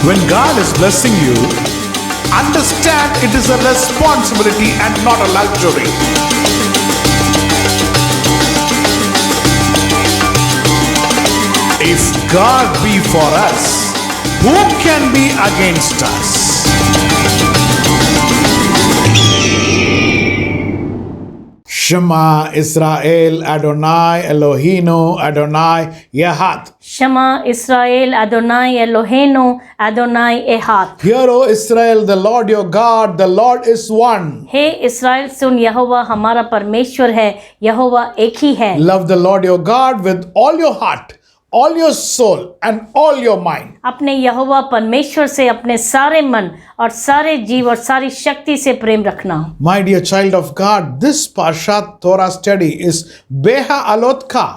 When God is blessing you, understand it is a responsibility and not a luxury. If God be for us, who can be against us? Shema Israel Adonai Eloheinu Adonai Echad. Shema Israel Adonai Eloheinu Adonai Echad. Hear, O Israel, the Lord your God, the Lord is one. हे इस्राएल सुन, यहोवा हमारा परमेश्वर है, यहोवा एक ही है। Love the Lord your God with all your heart, all your soul and all your mind. अपने यहोवा परमेश्वर से अपने सारे मन और सारे जीव और सारी शक्ति से प्रेम रखना। My dear child of God, this Parshat Torah study is Beha Alotka.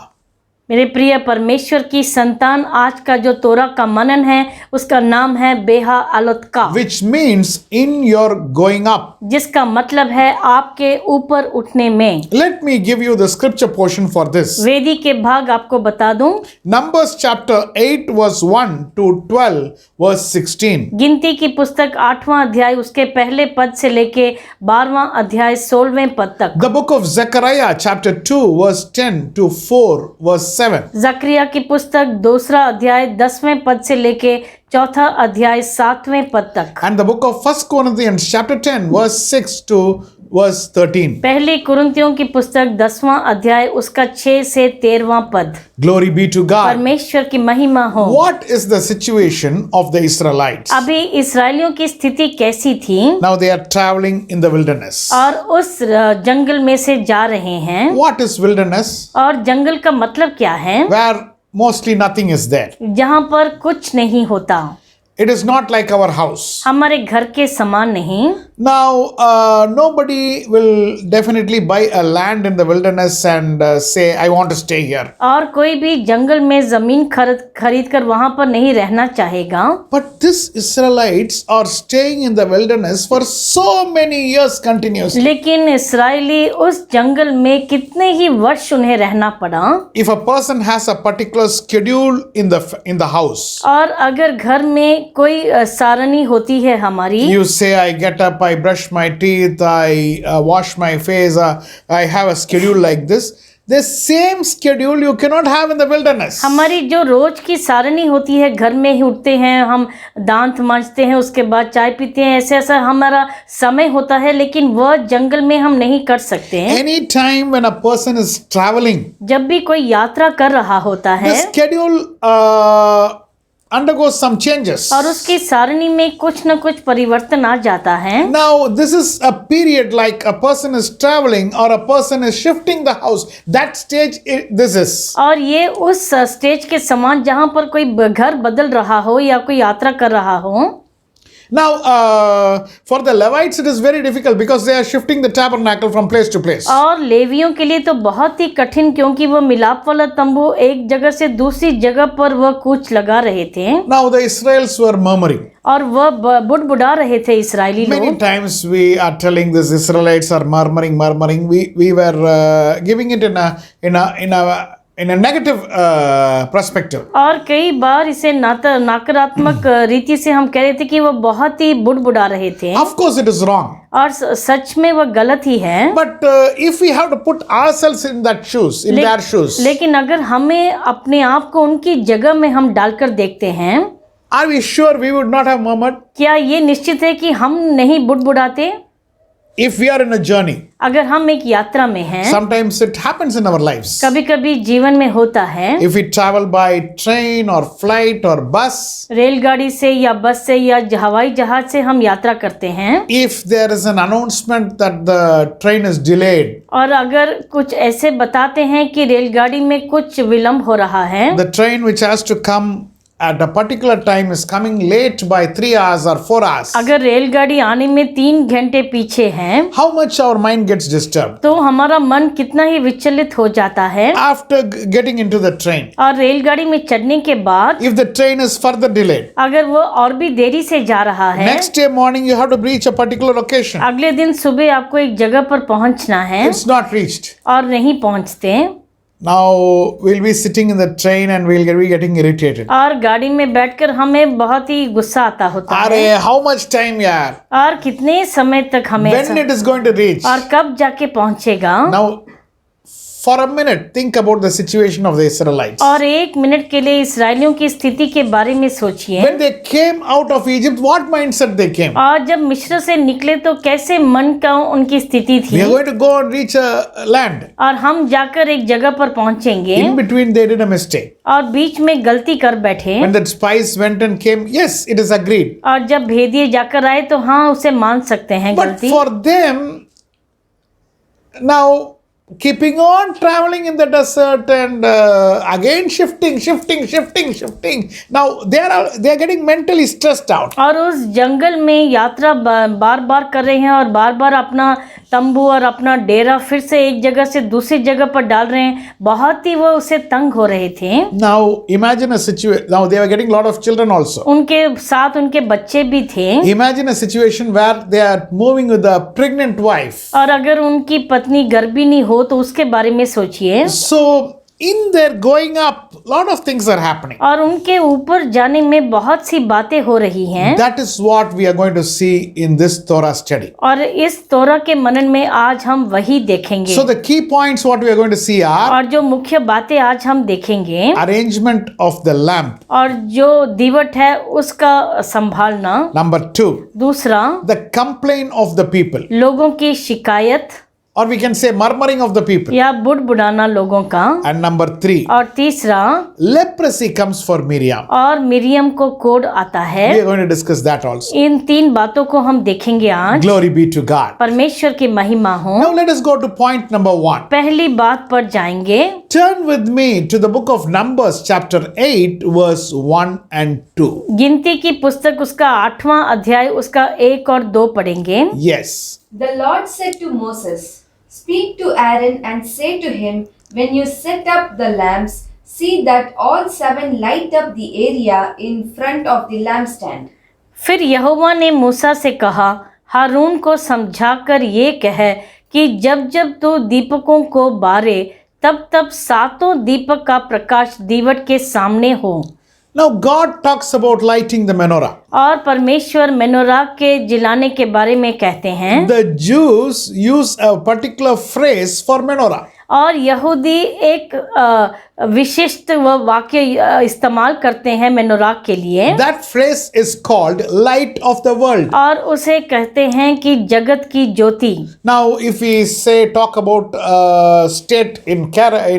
मेरे प्रिय परमेश्वर की संतान, आज का जो तोरा का मनन है उसका नाम है बेहा अलोत्का, Which means in your going up. जिसका मतलब है आपके ऊपर उठने में। Let me give you the scripture portion for this. वेदी के भाग आपको बता दूं। Numbers chapter 8 verse 1 to 12 verse 16. गिनती की पुस्तक 8वां अध्याय उसके पहले पद से लेके 12वां अध्याय 16वें पद तक। The book of Zechariah chapter 2 verse 10 to 4 verse 7. जकरिया की पुस्तक 2रा अध्याय 10वें पद से लेके 4था अध्याय 7वें पद तक। And the book of 1 Corinthians chapter 10 verse 6 to verse 13. पहली कुरिन्थियों की पुस्तक 10वां अध्याय उसका 6 से 13वां पद। Glory be to God. परमेश्वर की महिमा हो। What is the situation of the Israelites? अभी इस्राएलियों की स्थिति कैसी थी? Now they are traveling in the wilderness. और उस जंगल में से जा रहे हैं। What is wilderness? और जंगल का मतलब क्या है? Where mostly nothing is there. जहाँ पर कुछ नहीं होता। It is not like our house. हमारे घर के समान नहीं। Now, nobody will definitely buy a land in the wilderness and say, I want to stay here. और कोई भी जंगल में जमीन खरीद कर वहां पर नहीं रहना चाहेगा। But these Israelites are staying in the wilderness for so many years continuously. लेकिन इस्राएली उस जंगल में कितने ही वर्ष उन्हें रहना पड़ा। If a person has a particular schedule in the house, और अगर घर में कोई सारणी होती है हमारी, you say, I get up, I brush my teeth, I wash my face, I have a schedule like this. The same schedule you cannot have in the wilderness. हमारी जो रोज की सारणी होती है, घर में ही उठते हैं, हम दांत मांजते हैं, उसके बाद चाय पीते हैं, ऐसा हमारा समय होता है, लेकिन वह जंगल में हम नहीं कर सकते हैं। Any time when a person is traveling, जब भी कोई यात्रा कर रहा होता है, the schedule undergoes some changes. और उसकी सारणी में कुछ न कुछ परिवर्तन आ जाता है। Now this is a period like a person is traveling or a person is shifting the house. That stage this is. और ये उस स्टेज के समान जहाँ पर कोई घर बदल रहा हो या कोई यात्रा कर रहा हो। Now for the Levites it is very difficult because they are shifting the tabernacle from place to place. और लेवियों के लिए तो बहुत ही कठिन, क्योंकि वो मिलाप वाला तंबू एक जगह से दूसरी जगह पर वह कूच लगा रहे थे। Now the Israelites were murmuring. और वह बुड़बुड़ा रहे थे इस्राएली लोग। Many times we are telling this Israelites are murmuring. We were giving it in a negative perspective. और कई बार इसे नकारात्मक रीति से हम कह रहे थे कि वो बहुत ही बुड़बुड़ा रहे थे। Of course it is wrong. और सच में वह गलत ही है। But if we have to put ourselves in their shoes, लेकिन अगर हमें अपने आप को उनकी जगह में हम डालकर देखते हैं, are we sure we would not have murmured? क्या ये निश्चित है कि हम नहीं बुड़बुड़ाते? If we are in a journey, अगर हम एक यात्रा में हैं, sometimes it happens in our lives. कभी कभी जीवन में होता है। If we travel by train or flight or bus, रेलगाड़ी से या बस से या हवाई जहाज से हम यात्रा करते हैं। if there is an announcement that the train is delayed, और अगर कुछ ऐसे बताते हैं कि रेलगाड़ी में कुछ विलंब हो रहा है, the train which has to come at a particular time is coming late by 3 hours or 4 hours, अगर रेलगाड़ी आने में 3 घंटे पीछे है, how much our mind gets disturbed तो हमारा मन कितना ही विचलित हो जाता है। after getting into the train. और रेलगाड़ी में चढ़ने के बाद If the train is further delayed, अगर वो और भी देरी से जा रहा है, next day morning you have to reach a particular location. अगले दिन सुबह आपको एक जगह पर पहुंचना है It's not reached. और नहीं पहुंचते, Now we'll be sitting in the train and we'll be getting irritated. और गाड़ी में बैठकर हमें बहुत ही गुस्सा आता होता है। अरे how much time यार? और कितने समय तक हमें When it is going to reach? और कब जाके पहुंचेगा? Now for a minute think about the situation of the Israelites. और एक मिनट के लिए इस्राएलियों की स्थिति के बारे में सोचिए। When they came out of Egypt, what mindset they came? और जब मिस्र से निकले तो कैसे मन का उनकी स्थिति We थी? are going to go and reach a land. और हम जाकर एक जगह पर पहुंचेंगे In between they did a mistake. और बीच में गलती कर बैठे। When that spies went and came, yes, it is agreed. और जब भेदिए जाकर आए तो हाँ उसे मान सकते हैं But गलती। for them, now keeping on traveling in the desert and again shifting. Now they are getting mentally stressed out. और उस जंगल में यात्रा बार बार कर रहे हैं और बार बार अपना तंबू और अपना डेरा फिर से एक जगह से दूसरी जगह पर डाल रहे हैं। बहुत ही वो उसे तंग हो रहे थे। Now imagine a situation. Now they were getting a lot of children also. उनके साथ उनके बच्चे भी थे। Imagine a situation where they are moving with a pregnant wife. और अगर उनकी पत्नी गर्भिणी हो तो उसके बारे में सोचिए। So in their going up, lot of things are happening. और उनके ऊपर जाने में बहुत सी बातें हो रही हैं। That is what we are going to see in this Torah study. और इस तोरा के मनन में आज हम वही देखेंगे। So the key points what we are going to see are और जो मुख्य बातें आज हम देखेंगे arrangement of the lamp. और जो दीवट है उसका संभालना। Number 2, दूसरा, the complaint of the people. लोगों की शिकायत Or we can say murmuring of the people. या बुड़बुड़ाना लोगों का। And number 3, और तीसरा, leprosy comes for Miriam. और मिरियम को कोड आता है। We are going to discuss that also. इन तीन बातों को हम देखेंगे आज। Glory be to God. परमेश्वर की महिमा हो। Now let us go to point number 1. पहली बात पर जाएंगे। Turn with me to the book of Numbers chapter 8 verse 1 and 2. गिनती की पुस्तक उसका 8वां अध्याय उसका 1 और 2 पढ़ेंगे। Yes. The Lord said to Moses, Speak to Aaron and say to him, When you set up the lamps, see that all 7 light up the area in front of the lampstand. फिर यहोवा ने मूसा से कहा, हारून को समझाकर ये कह कि जब जब तू दीपकों को बारे तब तब 7 दीपक का प्रकाश दीवट के सामने हो। Now God talks about lighting the menorah. और परमेश्वर मेनोरा के जिलाने के बारे में कहते हैं। The Jews use a particular phrase for menorah. और यहूदी एक विशिष्ट वाक्य इस्तेमाल करते हैं मेनोरा के लिए। That phrase is called light of the world. और उसे कहते हैं कि जगत की ज्योति। Now if we say talk about state in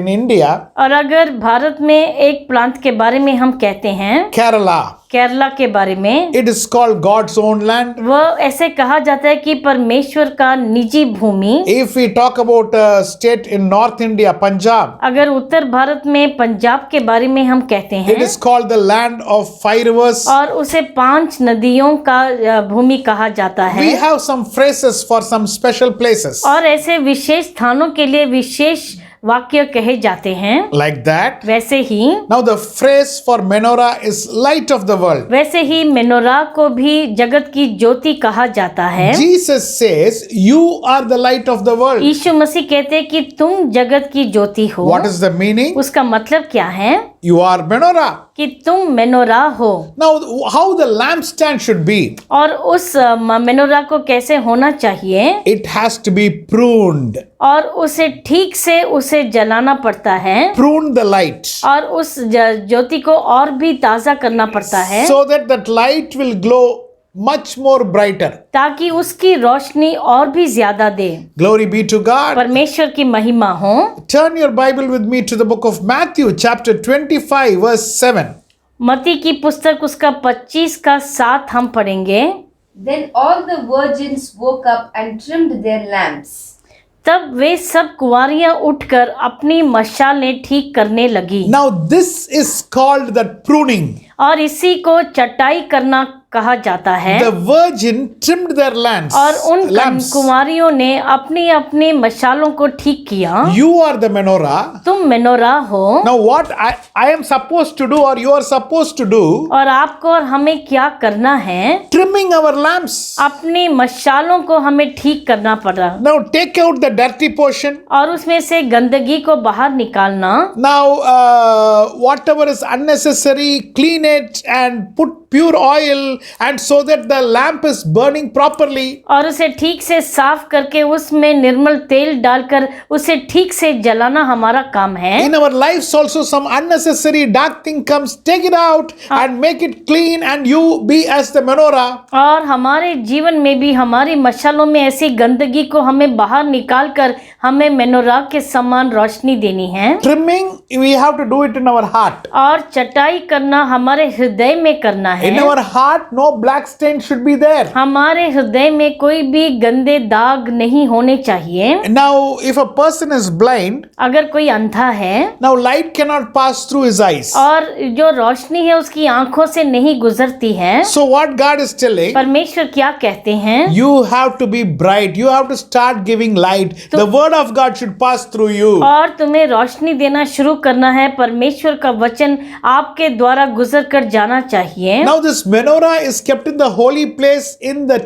India, और अगर भारत में एक प्रांत के बारे में हम कहते हैं Kerala, केरला के बारे में, it is called God's own land. वह ऐसे कहा जाता है कि परमेश्वर का निजी भूमि। If we talk about a state in North India, Punjab, अगर उत्तर भारत में पंजाब के बारे में हम कहते it हैं is called the land of 5 rivers. और उसे 5 नदियों का भूमि कहा जाता है। We have some phrases for some special places. और ऐसे विशेष स्थानों के लिए विशेष वाक्य कहे जाते हैं। Like that. वैसे ही Now the phrase for menorah is light of the world. वैसे ही मेनोरा को भी जगत की ज्योति कहा जाता है। Jesus says, you are the light of the world. यीशु मसीह कहते हैं कि तुम जगत की ज्योति हो। What is the meaning? उसका मतलब क्या है? You are menorah. कि तुम मेनोरा हो। Now how the lampstand should be? और उस मेनोरा को कैसे होना चाहिए? It has to be pruned. और उसे ठीक से उसे जलाना पड़ता है। Prune the light. और उस ज्योति को और भी ताज़ा करना पड़ता है So that light will glow much more brighter. ताकि उसकी रोशनी और भी ज्यादा दे। Glory be to God. परमेश्वर की महिमा हो। Turn your Bible with me to the book of Matthew chapter 25 verse 7. मत्ती की पुस्तक उसका 25 का 7 हम पढ़ेंगे। Then all the virgins woke up and trimmed their lamps. तब वे सब कुंवारियां उठकर अपनी मशालें ठीक करने लगी। Now this is called the pruning. और इसी को चटाई करना कहा जाता है। The virgin trimmed their lamps. और उन lamps. कुमारियों ने अपनी अपनी मशालों को ठीक किया। You are the menorah. तुम मेनोरा हो। Now what I am supposed to do or you are supposed to do? और आपको और हमें क्या करना है? Trimming our lamps. अपनी मशालों को हमें ठीक करना पड़ा। Now take out the dirty portion. और उसमें से गंदगी को बाहर निकालना। Now whatever is unnecessary, clean it and put pure oil and so that the lamp is burning properly. और उसे ठीक से साफ करके उसमें निर्मल तेल डालकर उसे ठीक से जलाना हमारा काम है। In our lives also some unnecessary dark thing comes, take it out and make it clean and you be as the menorah. और हमारे जीवन में भी हमारी मशालों में ऐसी गंदगी को हमें बाहर निकाल कर हमें मेनोरा के समान रोशनी देनी है। Trimming we have to do it in our heart. और चटाई करना हमारे हृदय में करना है। In our heart no black stain should be there. हमारे हृदय में कोई भी गंदे दाग नहीं होने चाहिए। Now if a person is blind, अगर कोई अंधा है now light cannot pass through his eyes. और जो रोशनी है उसकी आंखों से नहीं गुजरती है। So what God is telling, परमेश्वर क्या कहते हैं? you have to be bright, you have to start giving light. The word of God should pass through you. और तुम्हें रोशनी देना शुरू करना है। परमेश्वर का वचन आपके द्वारा गुजर कर जाना चाहिए। Now this menorah is kept in the holy place in the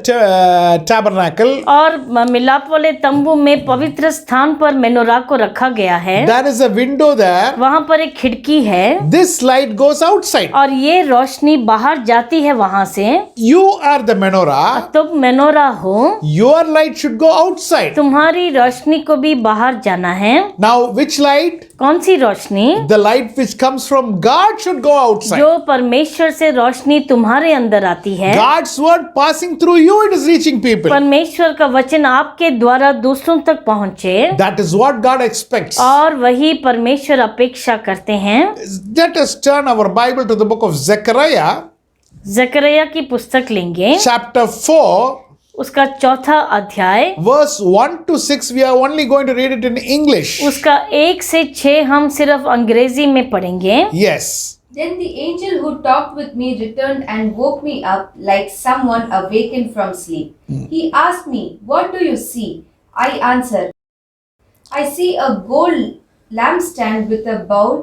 tabernacle. और मिलाप वाले तंबू में पवित्र स्थान पर मेनोरा को रखा गया है। There is a window there. वहाँ पर एक खिड़की है। This light goes outside. और ये रोशनी बाहर जाती है वहाँ से। You are the menorah. तुम मेनोरा हो। Your light should go outside. तुम्हारी रोशनी को भी बाहर जाना है। Now which light? कौन सी रोशनी? The light which comes from God should go outside. जो परमेश्वर से रोशनी तुम्हारे अंदर आती है। God's word passing through you, it is reaching people. परमेश्वर का वचन आपके द्वारा दूसरों तक पहुँचे। That is what God expects. और वही परमेश्वर अपेक्षा करते हैं। Let us turn our Bible to the book of Zechariah, जकरिया की पुस्तक लेंगे, chapter 4, उसका चौथा अध्याय, verse 1 to 6. We are only going to read it in English. उसका 1 से 6 हम सिर्फ अंग्रेजी में पढ़ेंगे। Yes. Then the angel who talked with me returned and woke me up like someone awakened from sleep. He asked me, "What do you see?" I answered, "I see a gold lampstand with a bowl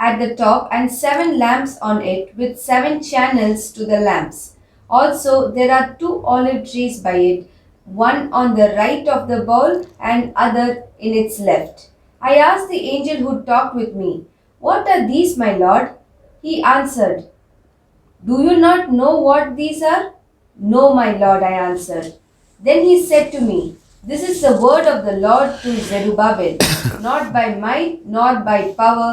at the top and 7 lamps on it with 7 channels to the lamps. Also, there are 2 olive trees by it, one on the right of the bowl and other in its left." I asked the angel who talked with me, "What are these, my lord?" He answered, "Do you not know what these are?" "No, my lord," I answered. Then he said to me, "This is the word of the Lord to Zerubbabel, not by might nor by power,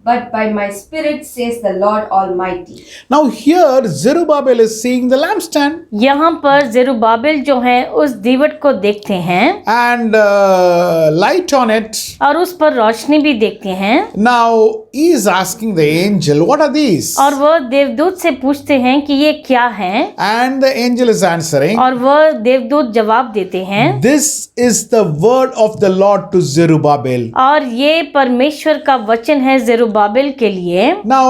but by my spirit, says the Lord Almighty." Now here Zerubbabel is seeing the lampstand यहाँ पर जेरुब्बाबिल जो है उस दीवट को देखते हैं and light on it. और उस पर रोशनी भी देखते हैं। Now he is asking the angel, "What are these?" और वह देवदूत से पूछते हैं कि ये क्या है? And the angel is answering, और वह देवदूत जवाब देते हैं, "This is the word of the Lord to Zerubbabel." और ये परमेश्वर का वचन है जेरुब्बाबिल के लिए। Now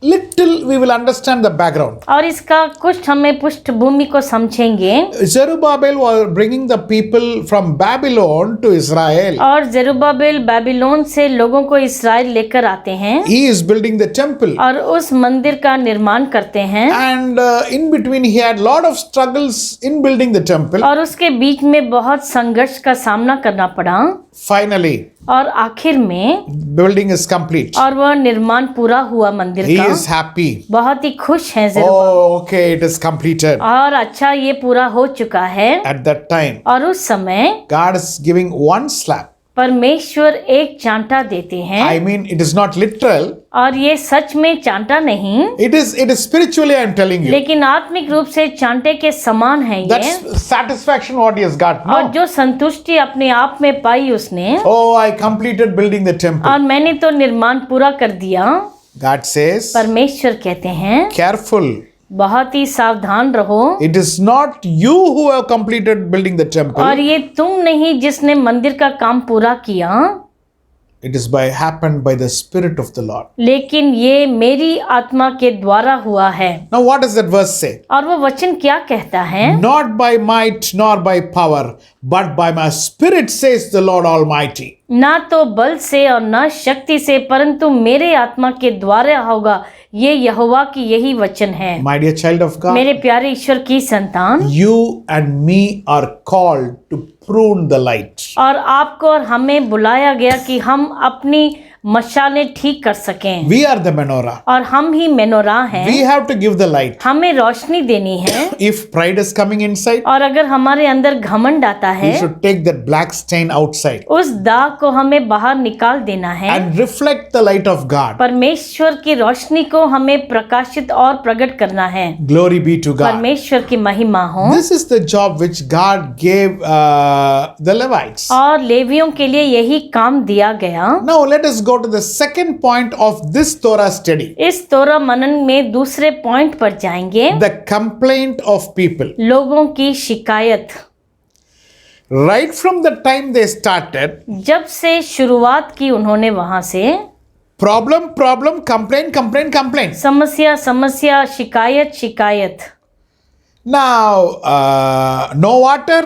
little we will understand the background. और इसका कुछ हमें पृष्ठभूमि को समझेंगे। Zerubbabel was bringing the people from Babylon to Israel. और जेरुब्बाबिल बाबिलोन से लोगों को इस्राएल लेकर आते हैं। He is building the temple. और उस मंदिर का निर्माण करते हैं। And in between he had lot of struggles in building the temple. और उसके बीच में बहुत संघर्ष का सामना करना पड़ा। Finally, और आखिर में building is complete. और वह निर्माण पूरा हुआ मंदिर He का। is happy. बहुत ही खुश हैं जेरुब्बाबिल। Oh, okay, it is completed. और अच्छा ये पूरा हो चुका है। At that time, और उस समय God is giving one slap. परमेश्वर एक चांटा देते हैं। I mean, it is not literal. और ये सच में चांटा नहीं, It is spiritually, I am telling you. लेकिन आत्मिक रूप से चांटे के समान है ये। That's satisfaction what he has got. और No? जो संतुष्टि अपने आप में पाई उसने, Oh, I completed building the temple. और मैंने तो निर्माण पूरा कर दिया। God says, परमेश्वर कहते हैं careful. बहुत ही सावधान रहो। It is not you who have completed building the temple. और ये तुम नहीं जिसने मंदिर का काम पूरा किया। It is happened by the Spirit of the Lord. लेकिन ये मेरी आत्मा के द्वारा हुआ है। Now what does that verse say? और वो वचन क्या कहता है? Not by might nor by power, but by my Spirit, says the Lord Almighty. ना तो बल से और ना शक्ति से, परंतु मेरे आत्मा के द्वारा होगा, ये यहोवा की यही वचन है। My dear child of God, मेरे प्यारे ईश्वर की संतान, you and me are called to prune the light. और आपको और हमें बुलाया गया कि हम अपनी मशालें ठीक कर सकें। We are the menorah. और हम ही मेनोरा हैं। We have to give the light. हमें रोशनी देनी है। If pride is coming inside, और अगर हमारे अंदर घमंड आता है, we should take that black stain outside उस दाग को हमें बाहर निकाल देना है। and reflect the light of God. परमेश्वर की रोशनी को हमें प्रकाशित और प्रकट करना है। Glory be to God. परमेश्वर की महिमा हो। This is the job which God gave the Levites. और लेवियों के लिए यही काम दिया गया। Now let us go to the second point of this Torah study. इस तोरा मनन में दूसरे पॉइंट पर जाएंगे। The complaint of people. लोगों की शिकायत। Right from the time they started, जब से शुरुआत की उन्होंने वहां से, problem, complaint. समस्या समस्या, शिकायत शिकायत। Now, no water,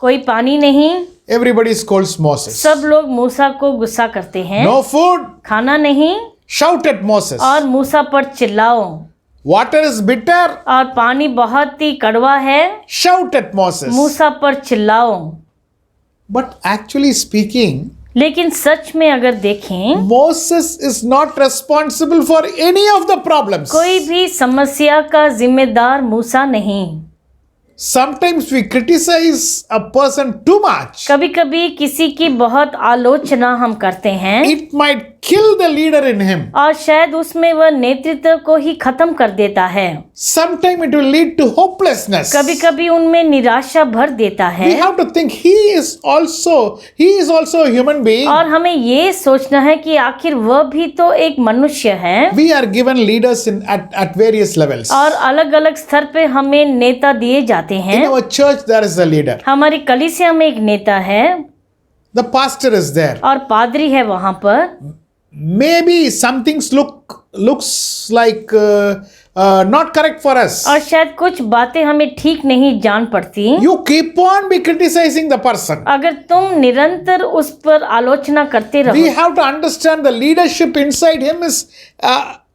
कोई पानी नहीं, everybody scolds Moses. सब लोग मूसा को गुस्सा करते हैं। No food, खाना नहीं, shout at Moses. और मूसा पर चिल्लाओ। Water is bitter, और पानी बहुत ही कड़वा है, shout at Moses. मूसा पर चिल्लाओ। But actually speaking, लेकिन सच में अगर देखें, Moses is not responsible for any of the problems. कोई भी समस्या का जिम्मेदार मूसा नहीं। Sometimes we criticize a person too much. कभी कभी किसी की बहुत आलोचना हम करते हैं, It might kill the leader in him. और शायद उसमें वह नेतृत्व को ही खत्म कर देता है। Sometimes it will lead to hopelessness. कभी कभी उनमें निराशा भर देता है। We have to think he is also a human being. और हमें ये सोचना है कि आखिर वह भी तो एक मनुष्य है। We are given leaders at various levels. और अलग अलग स्तर पे हमें नेता दिए जाते हैं। In our church there is a leader. हमारी कलीसिया में एक नेता है, The pastor is there. और पादरी है वहां पर। Maybe some things looks like not correct for us. और शायद कुछ बातें हमें ठीक नहीं जान पड़ती। You keep on be criticizing the person. अगर तुम निरंतर उस पर आलोचना करते We रहो, have to understand the leadership inside him is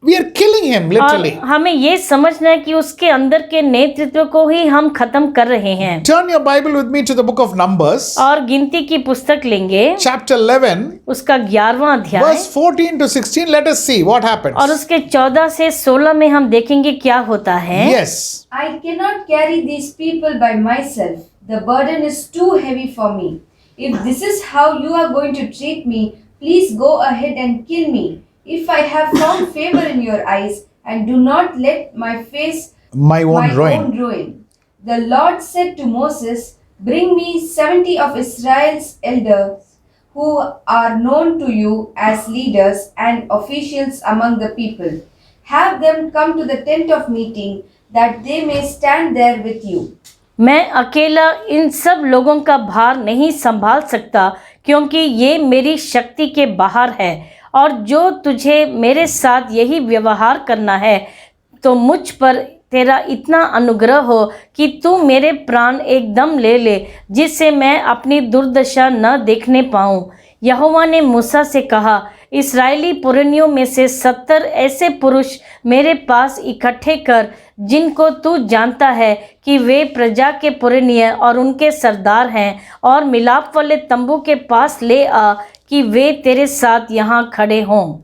we are killing him और literally. हमें ये समझना है कि उसके अंदर के नेतृत्व को ही हम खत्म कर रहे हैं। Turn your Bible with me to the book of Numbers, और गिनती की पुस्तक लेंगे, chapter 11, उसका 11वां अध्याय, verse 14 to 16. Let us see what happens. और उसके 14 से 16 में हम देखेंगे क्या होता है। Yes. I cannot carry these people by myself. The burden is too heavy for me. If this is how you are going to treat me, please go ahead and kill me. If I have found favor in your eyes, and do not let my face My own ruin. The Lord said to Moses, bring me 70 of Israel's elders who are known to you as leaders and officials among the people. Have them come to the tent of meeting, that they may stand there with you. मैं अकेला इन सब लोगों का भार नहीं संभाल सकता, क्योंकि ये मेरी शक्ति के बाहर है, और जो तुझे मेरे साथ यही व्यवहार करना है, तो मुझ पर तेरा इतना अनुग्रह हो कि तू मेरे प्राण एकदम ले ले, जिससे मैं अपनी दुर्दशा न देखने पाऊं। यहोवा ने मूसा से कहा, इस्राएली पुरनियों में से 70 ऐसे पुरुष मेरे पास इकट्ठे कर, जिनको तू जानता है कि वे प्रजा के पुरनिय और उनके सरदार हैं, और मिलाप वाले तंबू के पास ले आ कि वे तेरे साथ यहाँ खड़े हों।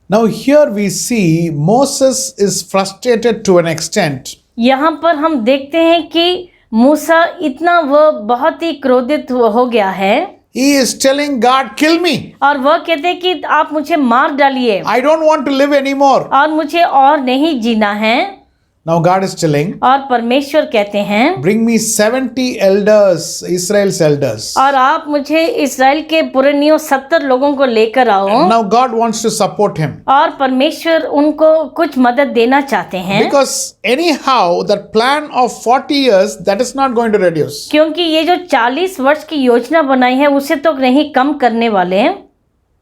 Now here we see Moses is frustrated to an extent. यहाँ पर हम देखते हैं कि मूसा इतना वह बहुत ही क्रोधित हो गया है। He is telling God, kill me. और वह कहते हैं कि आप मुझे मार डालिए, I don't want to live anymore. और मुझे और नहीं जीना है। Now God is telling, और परमेश्वर कहते हैं, bring me 70 elders, Israel's elders. और आप मुझे इस्राएल के पुरनियों 70 लोगों को लेकर आओ। Now God wants to support him. और परमेश्वर उनको कुछ मदद देना चाहते हैं, Because anyhow, the plan of 40 years, that is not going to reduce. क्योंकि ये जो 40 वर्ष की योजना बनाई है उसे तो नहीं कम करने वाले हैं।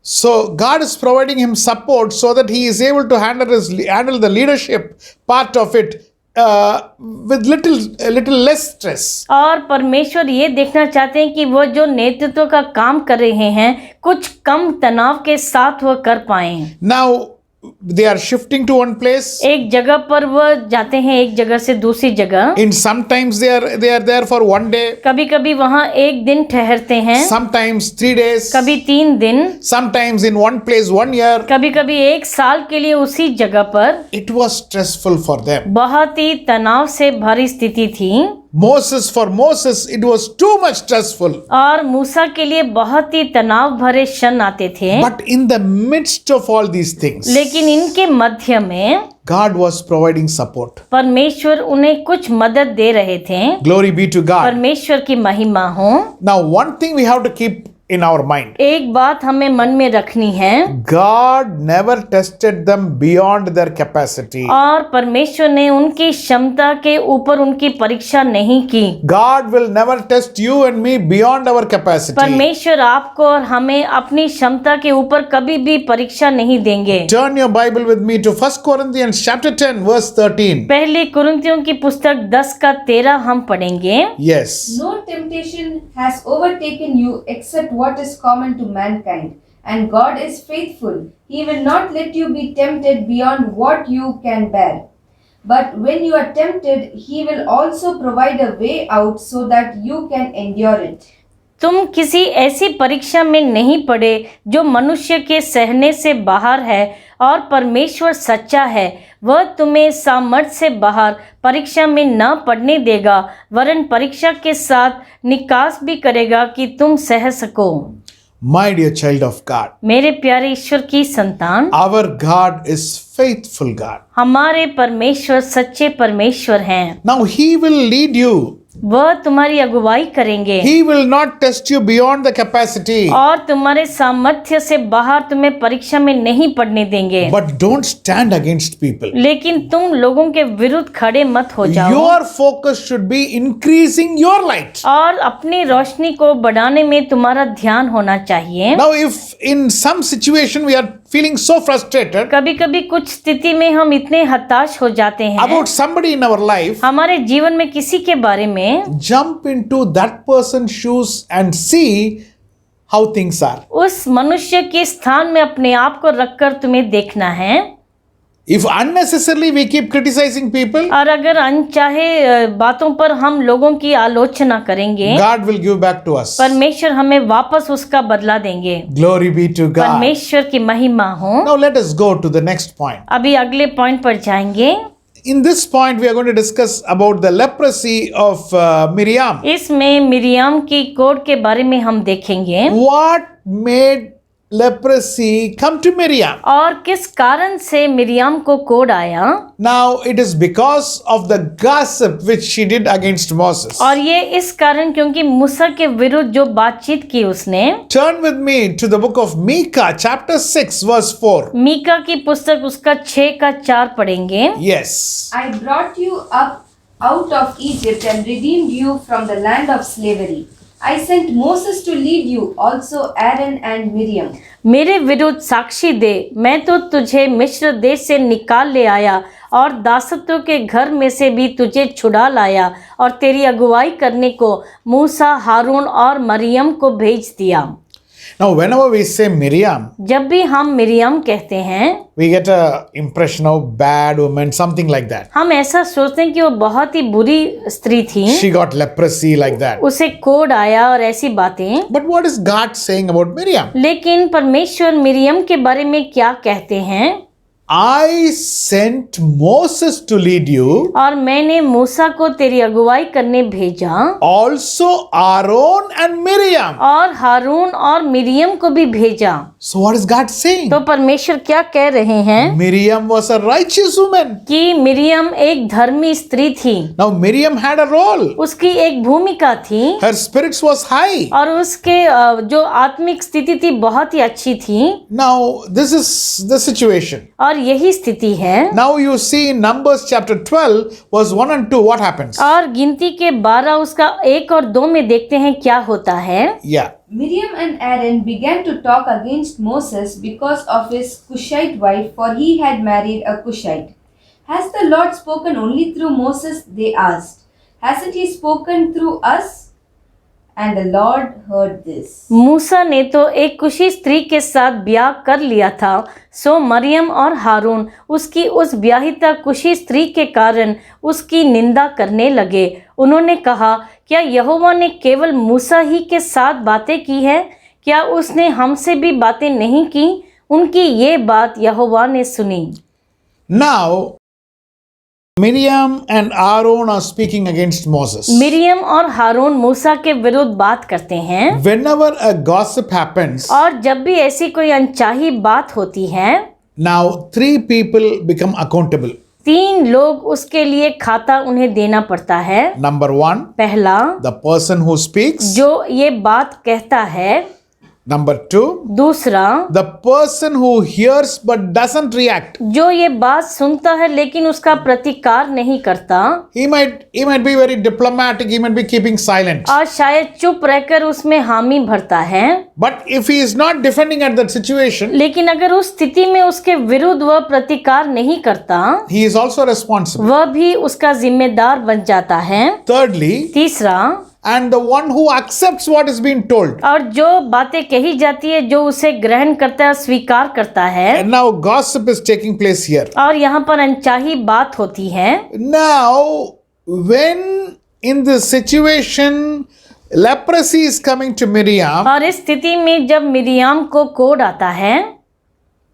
So God is providing him support so that he is able to handle the leadership part of it with little less stress. और परमेश्वर ये देखना चाहते हैं कि वो जो नेतृत्व का काम कर रहे हैं कुछ कम तनाव के साथ वो कर पाएं। Now they are shifting to one place. एक जगह पर वो जाते हैं एक जगह से दूसरी जगह। In sometimes they are there for 1 day. कभी कभी वहाँ एक दिन ठहरते हैं, Sometimes 3 days. कभी 3 दिन, Sometimes in one place 1 year. कभी कभी 1 साल के लिए उसी जगह पर। It was stressful for them. बहुत ही तनाव से भरी स्थिति थी For Moses it was too much stressful. और मूसा के लिए बहुत ही तनाव भरे क्षण आते थे। But in the midst of all these things, लेकिन इनके मध्य में God was providing support. परमेश्वर उन्हें कुछ मदद दे रहे थे। Glory be to God. परमेश्वर की महिमा हो। Now one thing we have to keep in our mind. एक बात हमें मन में रखनी है, God never tested them beyond their capacity. और परमेश्वर ने उनकी क्षमता के ऊपर उनकी परीक्षा नहीं की। God will never test you and me beyond our capacity. परमेश्वर आपको और हमें अपनी क्षमता के ऊपर कभी भी परीक्षा नहीं देंगे। Turn your Bible with me to 1 Corinthians chapter 10 verse 13. पहले कुरिन्थियों की पुस्तक 10:13 हम पढ़ेंगे। Yes. No temptation has overtaken you except what is common to mankind, and God is faithful. He will not let you be tempted beyond what you can bear. But when you are tempted, He will also provide a way out so that you can endure it. तुम किसी ऐसी परीक्षा में नहीं पड़े जो मनुष्य के सहने से बाहर है, और परमेश्वर सच्चा है। वह तुम्हें सामर्थ्य से बाहर परीक्षा में न पड़ने देगा, वरन परीक्षा के साथ निकास भी करेगा कि तुम सह सको। My dear child of God, मेरे प्यारे ईश्वर की संतान, our God is faithful God. हमारे परमेश्वर सच्चे परमेश्वर हैं। Now He will lead you. वह तुम्हारी अगुवाई करेंगे He will not test you beyond the capacity. और तुम्हारे सामर्थ्य से बाहर तुम्हें परीक्षा में नहीं पड़ने देंगे। But don't stand against people. लेकिन तुम लोगों के विरुद्ध खड़े मत हो जाओ, Your focus should be increasing your light. और अपनी रोशनी को बढ़ाने में तुम्हारा ध्यान होना चाहिए। Now if in some situation we are feeling so frustrated कभी कभी कुछ स्थिति में हम इतने हताश हो जाते हैं about somebody in our life, हमारे जीवन में किसी के बारे में, jump into that person's shoes and see how things are. उस मनुष्य के स्थान में अपने आप को रखकर तुम्हें देखना है। If unnecessarily we keep criticizing people, और अगर अनचाहे बातों पर हम लोगों की आलोचना करेंगे, God will give back to us. परमेश्वर हमें वापस उसका बदला देंगे। Glory be to God. परमेश्वर की महिमा हो। Now let us go to the next point. अभी अगले पॉइंट पर जाएंगे। In this point we are going to discuss about the leprosy of Miriam. इसमें मिरियम की कोढ़ के बारे में हम देखेंगे। What made leprosy come to Miriam? और किस कारण से मिरियम को कोढ़ आया। Now it is because of the gossip which she did against Moses. और ये इस कारण क्योंकि मूसा के विरुद्ध जो बातचीत की उसने। Turn with me to the book of Micah chapter 6 verse 4. Mika की पुस्तक उसका 6:4 पढ़ेंगे। Yes. I brought you up out of Egypt and redeemed you from the land of slavery. I sent Moses to lead you, also Aaron and Miriam. मेरे विरुद्ध साक्षी दे, मैं तो तुझे मिस्र देश से निकाल ले आया और दासत्व के घर में से भी तुझे छुड़ा लाया, और तेरी अगुवाई करने को मूसा, हारून और मरियम को भेज दिया। Now whenever we say Miriam, जब भी हम मिरियम कहते हैं, we get a impression of bad woman, something like that. हम ऐसा सोचते हैं कि वो बहुत ही बुरी स्त्री थी, She got leprosy like that. उसे कोढ़ आया और ऐसी बातें। But what is God saying about Miriam? लेकिन परमेश्वर मिरियम के बारे में क्या कहते हैं? I sent Moses to lead you, और मैंने मूसा को तेरी अगुवाई करने भेजा, also Aaron and Miriam. और हारून और मिरियम को भी भेजा। So what is God saying? तो परमेश्वर क्या कह रहे हैं? Miriam was a righteous woman. कि मिरियम एक धर्मी स्त्री थी। Now Miriam had a role. उसकी एक भूमिका थी, Her spirits was high. और उसके जो आत्मिक स्थिति थी बहुत ही अच्छी थी। Now this is the situation. और और यही स्थिति है। Now you see in Numbers chapter 12 verse 1 and 2 what happens. और गिनती के 12 उसका 1 और 2 में देखते हैं क्या होता है। Yeah. Miriam and Aaron began to talk against Moses because of his Cushite wife, for he had married a Cushite. Has the Lord spoken only through Moses? They asked. Hasn't he spoken through us? And the Lord heard this. मूसा ने तो एक कुशी स्त्री के साथ ब्याह कर लिया था, सो मरियम और हारून उसकी उस ब्याहिता कुशी स्त्री के कारण उसकी निंदा करने लगे। उन्होंने कहा, क्या यहोवा ने केवल मूसा ही के साथ बातें की है? क्या उसने हमसे भी बातें नहीं की? उनकी ये बात यहोवा ने सुनी। Now Miriam and Aaron are speaking against Moses. Miriam और हारून मूसा के विरुद्ध बात करते हैं। Whenever a gossip happens, और जब भी ऐसी कोई अनचाही बात होती है, now 3 people become accountable. 3 लोग उसके लिए खाता उन्हें देना पड़ता है। Number 1, पहला, the person who speaks. जो ये बात कहता है। Number 2, दूसरा, the person who hears but doesn't react. जो ये बात सुनता है लेकिन उसका प्रतिकार नहीं करता। He might be very diplomatic, he might be keeping silent. और शायद चुप रहकर उसमें हामी भरता है। But if he is not defending at that situation, लेकिन अगर उस स्थिति में उसके विरुद्ध वह प्रतिकार नहीं करता, he is also responsible. वह भी उसका जिम्मेदार बन जाता है। Thirdly, तीसरा, and the one who accepts what is being told. और जो बातें कही जाती है, जो उसे ग्रहण करता है, स्वीकार करता है। And now gossip is taking place here. और यहाँ पर अनचाही बात होती है। Now, when in this situation leprosy is coming to Miriam, और इस स्थिति में जब मिरियाम को कोढ़ आता है,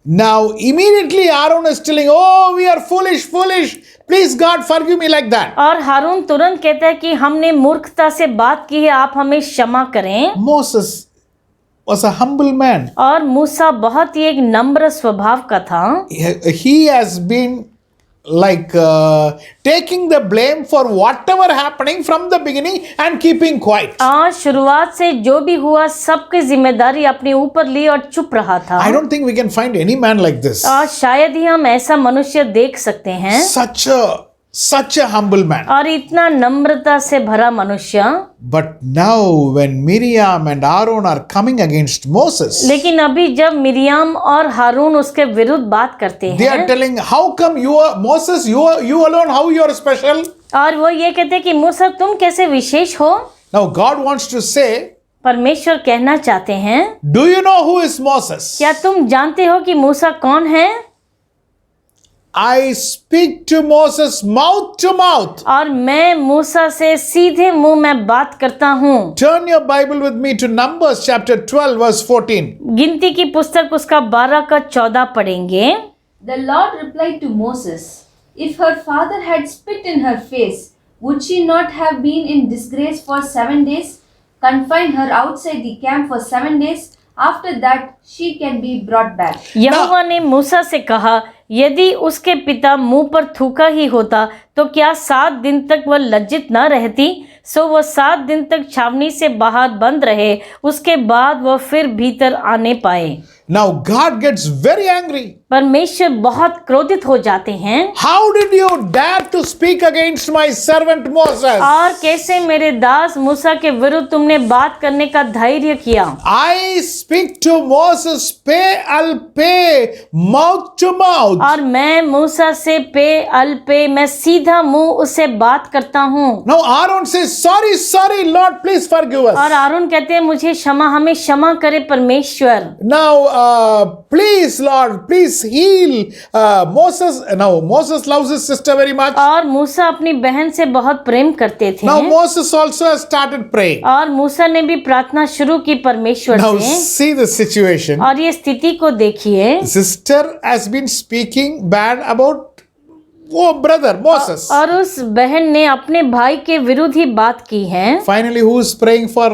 now immediately Aaron is telling, oh, we are foolish, please God forgive me, like that. और हारून तुरंत कहता है कि हमने मूर्खता से बात की है, आप हमें क्षमा करें। Moses was a humble man. और मूसा बहुत ही एक नम्र स्वभाव का था। He has been like taking the blame for whatever happening from the beginning and keeping quiet. और शुरुआत से जो भी हुआ सबकी जिम्मेदारी अपने ऊपर ली और चुप रहा था। I don't think we can find any man like this. और शायद ही हम ऐसा मनुष्य देख सकते हैं। Such a humble man. और इतना नम्रता से भरा मनुष्य। But now when Miriam and Aaron are coming against Moses, लेकिन अभी जब मिरियाम और हारून उसके विरुद्ध बात करते they हैं, are telling, how come you are Moses, you alone, how you are special? और वो ये कहते हैं कि मूसा तुम कैसे विशेष हो। Now God wants to say, परमेश्वर कहना चाहते हैं, do you know who is Moses? क्या तुम जानते हो कि मूसा कौन है? I speak to Moses mouth to mouth. और मैं मूसा से सीधे मुंह में बात करता हूँ। Turn your Bible with me to Numbers chapter 12 verse 14. गिनती की पुस्तक उसका 12 का 14 पढ़ेंगे। The Lord replied to Moses, if her father had spit in her face, would she not have been in disgrace for 7 days? Confine her outside the camp for 7 days. After that, she can be brought back. यहोवा ने मूसा से कहा, यदि उसके पिता मुंह पर थूका ही होता तो क्या 7 दिन तक वह लज्जित न रहती? सो वह 7 दिन तक छावनी से बाहर बंद रहे, उसके बाद वह फिर भीतर आने पाए। Now God gets very angry. परमेश्वर बहुत क्रोधित हो जाते हैं। How did you dare to speak against my servant Moses? और कैसे मेरे दास मूसा के विरुद्ध तुमने बात करने का धैर्य किया? I speak to Moses I'll pay mouth to mouth. और मैं मूसा से पे मैं सीधा मुंह उससे बात करता हूँ। Now Aaron says, sorry Lord, please forgive us. और आरोन कहते हैं, मुझे क्षमा, हमें क्षमा करे परमेश्वर। Now please Lord, please heal Moses. Now Moses loves his sister very much. और मूसा अपनी बहन से बहुत प्रेम करते थे। Now Moses also has started praying. और मूसा ने भी प्रार्थना शुरू की परमेश्वर Now से। see the situation. और ये स्थिति को देखिए। Sister has been speaking bad about Oh, brother Moses. और उस बहन ने अपने भाई के विरुद्ध ही बात की है। Finally, who is praying for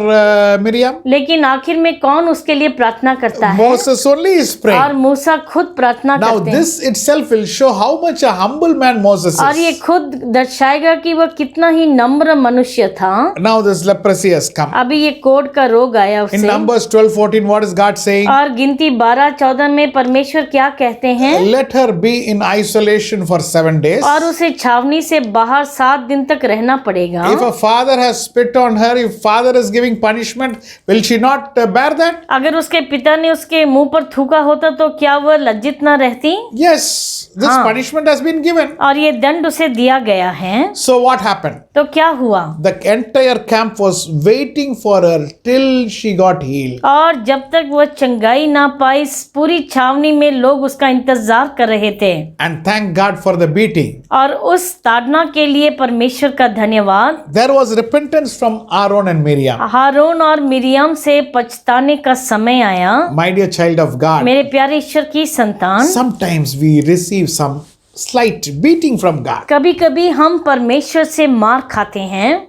Miriam? लेकिन आखिर में कौन उसके लिए प्रार्थना करता है? Moses only is और praying. मूसा खुद प्रार्थना Now, करते हैं। this itself will show how much a humble man Moses और ये is. खुद दर्शाएगा कि वह कितना ही नम्र मनुष्य था। Now, this leprosy has come. अभी ये कोढ़ का रोग आया In उसे। Numbers 12:14, what is God saying? और गिनती 12-14 में परमेश्वर क्या कहते हैं? Let her be in isolation for 7 days. और उसे छावनी से बाहर 7 दिन तक रहना पड़ेगा। If a father has spit on her, if father is giving punishment, will she not bear that? अगर उसके पिता ने उसके मुंह पर थूका होता तो क्या वह लज्जित न रहती? Yes, this punishment has been given. और ये दंड उसे दिया गया है। So what happened? तो क्या हुआ? The entire camp was waiting for her till she got healed. और जब तक वह चंगाई ना पाई, पूरी छावनी में लोग उसका इंतजार कर रहे थे। And thank God for the beating. और उस ताड़ना के लिए परमेश्वर का धन्यवाद। There was repentance from Aaron and Miriam. हारून और मिरियम से पछताने का समय आया। My dear child of God, मेरे प्यारे ईश्वर की संतान, sometimes we receive some slight beating from God. कभी कभी हम परमेश्वर से मार खाते हैं।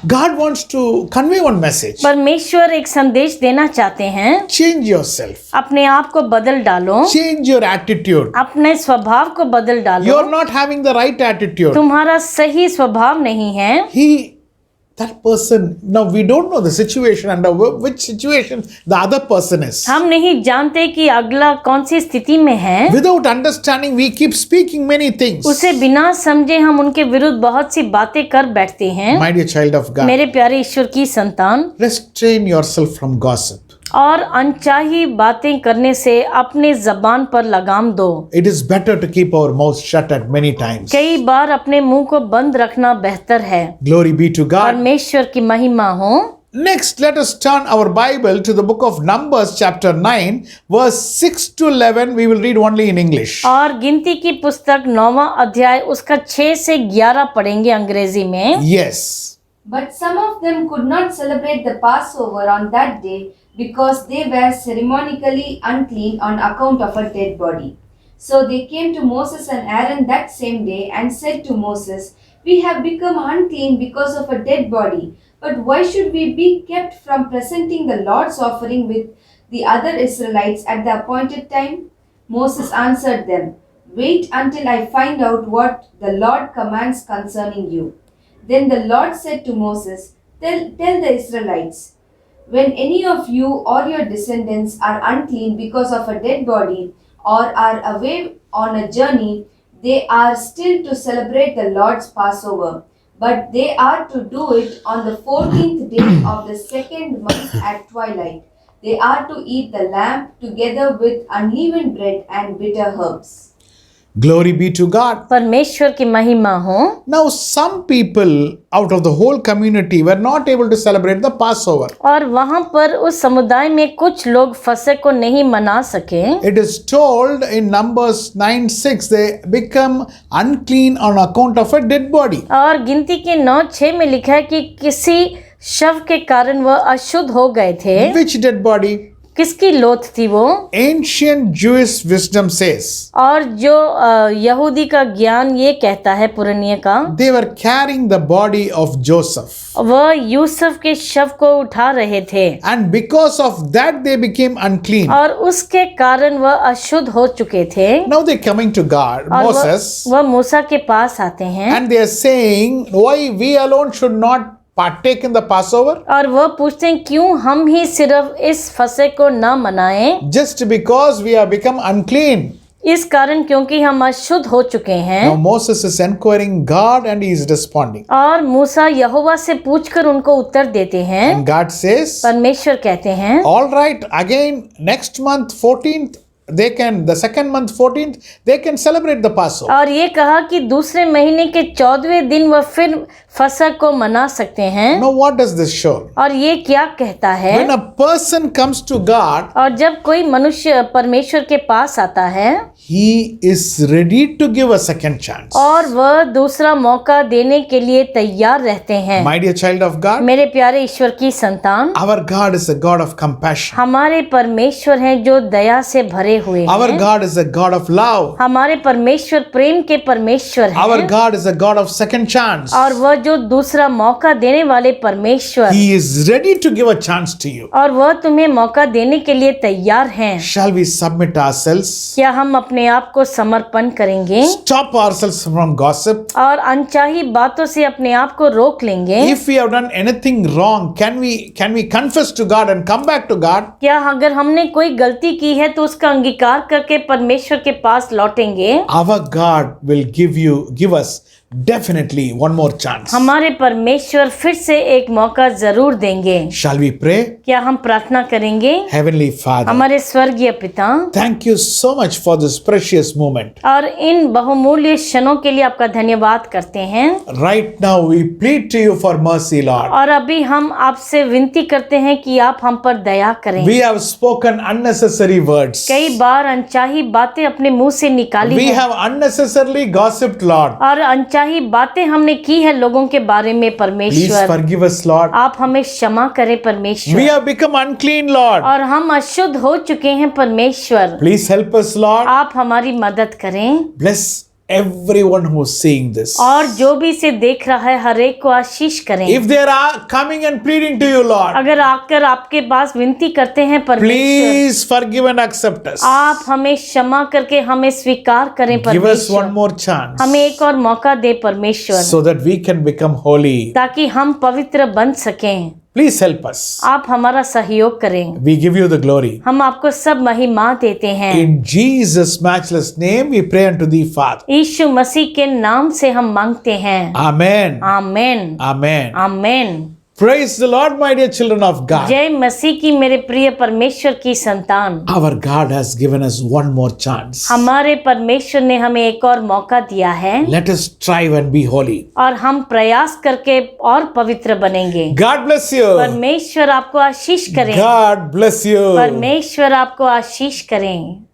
God wants to convey one message. परमेश्वर एक संदेश देना चाहते हैं। Change yourself. अपने आप को बदल डालो, Change your attitude. अपने स्वभाव को बदल डालो। You're not having the right attitude. तुम्हारा सही स्वभाव नहीं है। That person, now we don't know the situation under which situation the other person is. हम नहीं जानते कि अगला कौन सी स्थिति में है। Without understanding, we keep speaking many things. उसे बिना समझे हम उनके विरुद्ध बहुत सी बातें कर बैठते हैं। My dear child of God, मेरे प्यारे ईश्वर की संतान, restrain yourself from gossip. और अनचाही बातें करने से अपने जबान पर लगाम दो। It is better to keep our mouth shut at many times. कई बार अपने मुंह को बंद रखना बेहतर है। Glory be to God. परमेश्वर की महिमा हो। Next, let us turn our Bible to the book of Numbers, chapter 9, verse 6 to 11. We will read only in English. और गिनती की पुस्तक 9वां अध्याय उसका 6 से 11 पढ़ेंगे अंग्रेजी में। Yes. But some of them could not celebrate the Passover on that day because they were ceremonially unclean on account of a dead body. So they came to Moses and Aaron that same day and said to Moses, "We have become unclean because of a dead body. But why should we be kept from presenting the Lord's offering with the other Israelites at the appointed time?" Moses answered them, "Wait until I find out what the Lord commands concerning you." Then the Lord said to Moses, Tell the Israelites, when any of you or your descendants are unclean because of a dead body or are away on a journey, they are still to celebrate the Lord's Passover. But they are to do it on the 14th day of the second month at twilight. They are to eat the lamb together with unleavened bread and bitter herbs. Glory be to God. परमेश्वर की महिमा हो। Now, some people out of the whole community were not able to celebrate the Passover. और वहाँ पर उस समुदाय में कुछ लोग फसह को नहीं मना सके। It is told in Numbers 9:6 they become unclean on account of a dead body. और गिनती के 9:6 में लिखा है कि किसी शव के कारण वह अशुद्ध हो गए थे। Which dead body? किसकी लोथ थी वो? Ancient Jewish wisdom says और जो यहूदी का ज्ञान ये कहता है पुरानिया का, they were carrying the body of Joseph. वह यूसुफ के शव को उठा रहे थे। And because of that they became unclean. और उसके कारण वह अशुद्ध हो चुके थे। Now they're coming to God, और Moses, वह मूसा के पास आते हैं। and they are saying, why we alone should not partake in the Passover? और वह पूछते हैं क्यों हम ही सिर्फ इस फसह को न मनाएं? Just because we have become unclean. इस कारण क्योंकि हम अशुद्ध हो चुके हैं। Now Moses is inquiring God and he is responding. और मूसा यहोवा से पूछकर उनको उत्तर देते हैं। And God says, परमेश्वर कहते हैं, all right, again next month 14th the second month 14th they can celebrate the Passover. और ये कहा कि दूसरे महीने के 14वें दिन वह फिर फसह को मना सकते हैं। Now what does this show? और ये क्या कहता है? When a person comes to God, और जब कोई मनुष्य परमेश्वर के पास आता है, he is ready to give a second chance. और वह दूसरा मौका देने के लिए तैयार रहते हैं। My dear child of God, मेरे प्यारे ईश्वर की संतान, our God is a God of compassion. हमारे परमेश्वर हैं जो दया से भरे हुए Our हैं। God is a God of love. हमारे परमेश्वर प्रेम के परमेश्वर Our हैं God is a God of second chance. और वह जो दूसरा मौका देने वाले परमेश्वर, He is ready to give a chance to you. और वह तुम्हें मौका देने के लिए तैयार हैं। Shall we submit ourselves? क्या हम अपने आप को समर्पण करेंगे Stop ourselves from gossip. और अनचाही बातों से अपने आप को रोक लेंगे? If we have done anything wrong, can we confess to God and come back to God? क्या अगर हमने कोई गलती की है तो उसका अंगीकार करके परमेश्वर के पास लौटेंगे? Our God will give us definitely one more chance. हमारे परमेश्वर फिर से एक मौका जरूर देंगे। Shall we pray? क्या हम प्रार्थना करेंगे? Heavenly Father, हमारे स्वर्गीय पिता, thank you so much for this precious moment. और इन बहुमूल्य क्षणों के लिए आपका धन्यवाद करते हैं। Right now we plead to you for mercy, Lord. और अभी हम आपसे विनती करते हैं कि आप हम पर दया करें। We have spoken unnecessary words. कई बार अनचाही बातें अपने मुंह से निकाली We हैं have unnecessarily gossiped, Lord. और अनचाही बातें हमने की है लोगों के बारे में। Please परमेश्वर, forgive us, Lord. आप हमें क्षमा करें परमेश्वर। We have become unclean, Lord. और हम अशुद्ध हो चुके हैं परमेश्वर, Please help us, Lord. आप हमारी मदद करें। Bless everyone who is seeing this. और जो भी इसे देख रहा है हर एक को आशीष करें। If they are coming and pleading to you, Lord, अगर आकर आपके पास विनती करते हैं परमेश्वर, please forgive and accept us. आप हमें क्षमा करके हमें स्वीकार करें Give us परमेश्वर। one more chance हमें एक और मौका दे परमेश्वर, so that we can become holy. ताकि हम पवित्र बन सकें। Please help us. आप हमारा सहयोग करें। We give you the glory. हम आपको सब महिमा देते हैं। In Jesus' matchless name, we pray unto thee, Father. यीशु मसीह के नाम से हम मांगते हैं। Amen. Amen, Amen. Amen. Praise the Lord, my dear children of God. जय मसीह की मेरे प्रिय परमेश्वर की संतान। Our God has given us one more chance. हमारे परमेश्वर ने हमें एक और मौका दिया है Let us strive and be holy. और हम प्रयास करके और पवित्र बनेंगे। God bless you. परमेश्वर आपको आशीष करें। God bless you. परमेश्वर आपको आशीष करें।